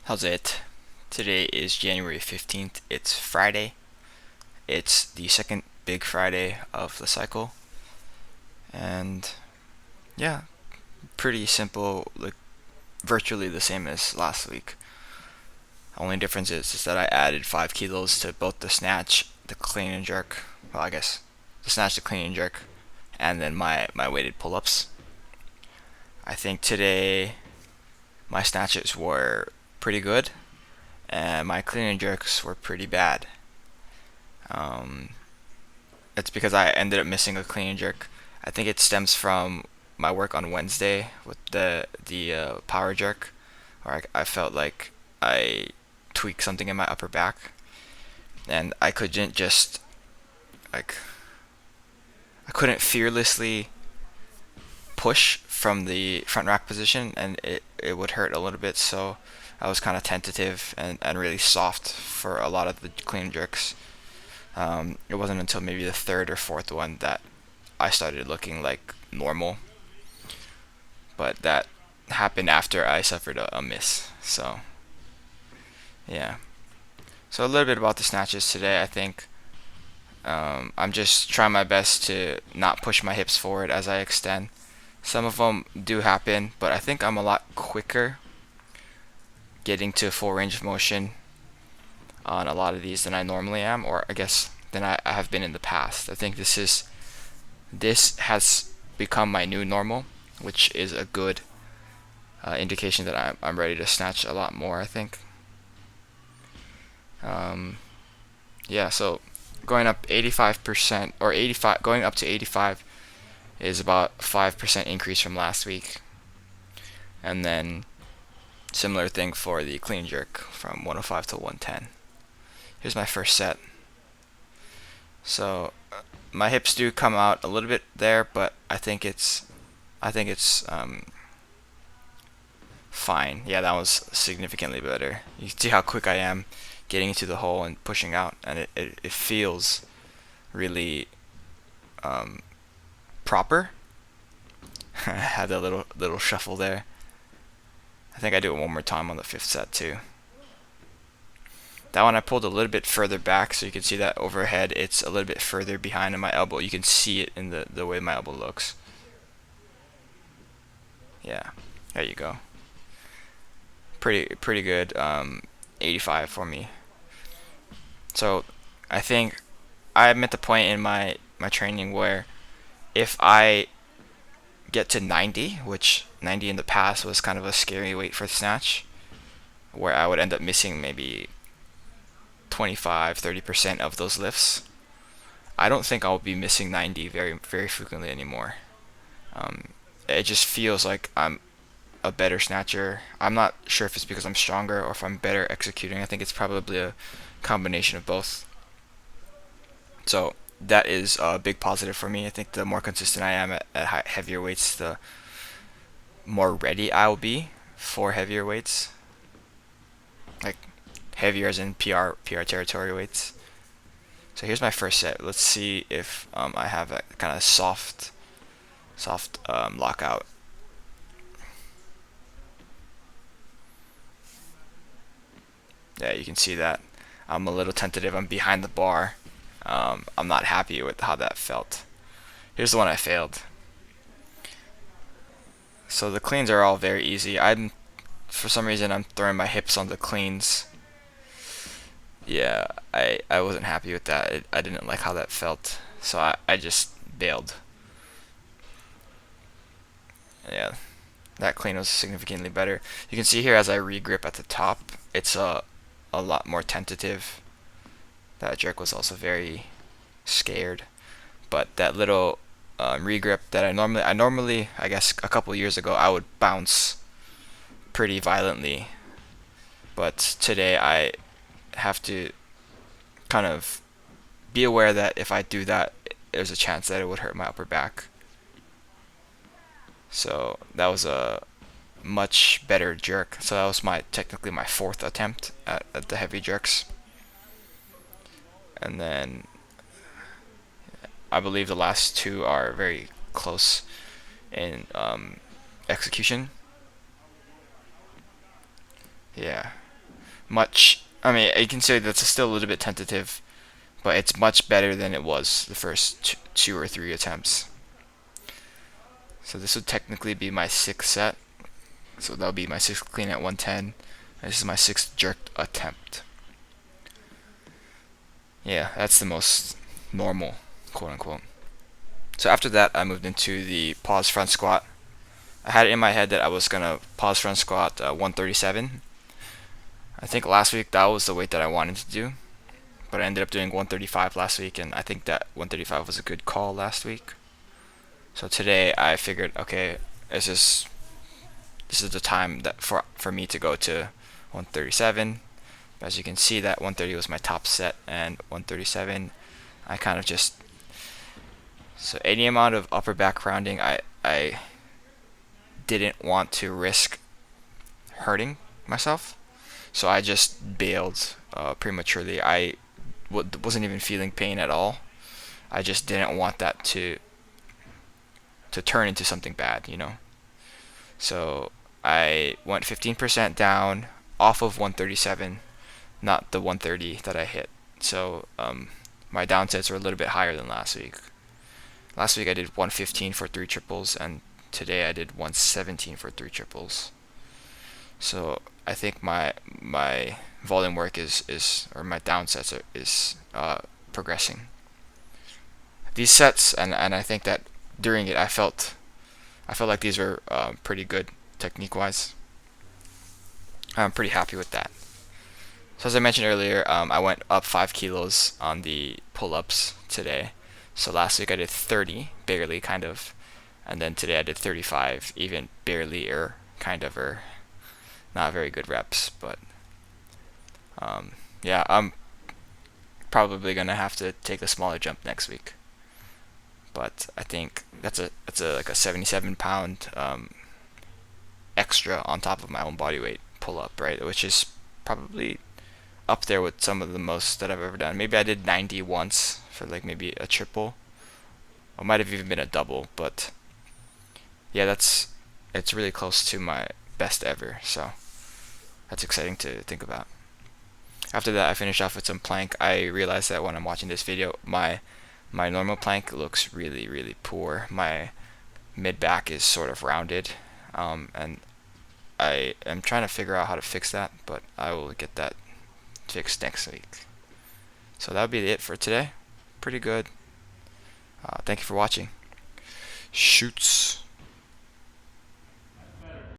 How's it? Today is January 15th. It's Friday. It's the second big Friday of the cycle. And yeah, pretty simple, like virtually the same as last week. Only difference is that I added 5 kilos to both the snatch, the clean and jerk. Well, I guess the snatch, the clean and jerk, and then my weighted pull ups. I think today my snatches were pretty good, and my clean and jerks were pretty bad. Um, it's because I ended up missing a clean and jerk. I think it stems from my work on Wednesday with the power jerk, where I felt like I tweaked something in my upper back, and I couldn't just like I couldn't fearlessly push from the front rack position, and it would hurt a little bit. So I was kind of tentative and really soft for a lot of the clean jerks. It wasn't until maybe the third or fourth one that I started looking like normal, but that happened after I suffered a miss. So yeah. So a little bit about the snatches today. I think I'm just trying my best to not push my hips forward as I extend. Some of them do happen, but I think I'm a lot quicker getting to full range of motion on a lot of these than I normally am, or I guess than I have been in the past. I think this has become my new normal, which is a good indication that I'm ready to snatch a lot more. I think. Um, yeah. So going up 85% or 85, going up to 85 is about 5% increase from last week, and then similar thing for the clean jerk from 105 to 110. Here's my first set. So my hips do come out a little bit there, but I think it's fine. Yeah, that was significantly better. You see how quick I am getting into the hole and pushing out, and it feels really um, proper. I had that little shuffle there. I think I do it one more time on the fifth set too. That one I pulled a little bit further back, so you can see that overhead it's a little bit further behind in my elbow. You can see it in the way my elbow looks. Yeah, there you go. Pretty good. 85 for me. So I think I'm at the point in my training where if I get to 90, which 90 in the past was kind of a scary weight for snatch, where I would end up missing maybe 25-30% of those lifts. I don't think I'll be missing 90 very frequently anymore. Um, it just feels like I'm a better snatcher. I'm not sure if it's because I'm stronger or if I'm better executing. I think it's probably a combination of both. So that is a big positive for me. I think the more consistent I am at heavier weights, the more ready I will be for heavier weights. Like heavier as in PR territory weights. So here's my first set. Let's see if I have a kind of soft lockout. Yeah, you can see that. I'm a little tentative. I'm behind the bar. I'm not happy with how that felt. Here's the one I failed. So the cleans are all very easy. For some reason I'm throwing my hips on the cleans. Yeah, I wasn't happy with that. I didn't like how that felt. So I just bailed. Yeah, that clean was significantly better. You can see here as I regrip at the top, it's a lot more tentative. That jerk was also very scared, but that little regrip that I normally I guess a couple years ago I would bounce pretty violently, but today I have to kind of be aware that if I do that, there's a chance that it would hurt my upper back. So that was a much better jerk. So that was my technically my fourth attempt at the heavy jerks, and then I believe the last two are very close in execution. Yeah. much. I mean, you can say that's still a little bit tentative, but it's much better than it was the first two or three attempts. So this would technically be my sixth set. So that'll be my sixth clean at 110. This is my sixth jerk attempt. Yeah, that's the most normal, quote unquote. So after that, I moved into the pause front squat. I had it in my head that I was gonna pause front squat 137. I think last week that was the weight that I wanted to do, but I ended up doing 135 last week, and I think that 135 was a good call last week. So today I figured, okay, this is the time that for me to go to 137. As you can see, that 130 was my top set, and 137 I kind of just, so any amount of upper back rounding I didn't want to risk hurting myself, so I just bailed prematurely. I wasn't even feeling pain at all. I just didn't want that to turn into something bad, you know. So I went 15% down off of 137, not the 130 that I hit. So my downsets are a little bit higher than last week. Last week I did 115 for 3 triples, and today I did 117 for 3 triples. So I think my volume work is or my downsets is progressing. These sets, and I think that during it I felt like these were pretty good technique wise. I'm pretty happy with that. So as I mentioned earlier, I went up 5 kilos on the pull-ups today. So last week I did 30, barely, kind of, and then today I did 35, even barely, or kind of, or not very good reps. But yeah, I'm probably gonna have to take a smaller jump next week. But I think that's a like a 77-pound extra on top of my own body weight pull-up, right? Which is probably up there with some of the most that I've ever done. Maybe I did 90 once for like maybe a triple, or might have even been a double. But yeah, it's really close to my best ever. So that's exciting to think about. After that, I finished off with some plank. I realized that when I'm watching this video, my normal plank looks really poor. My mid back is sort of rounded, and I am trying to figure out how to fix that, but I will get that fixed next week. So that would be it for today. Pretty good. Thank you for watching. Shoots.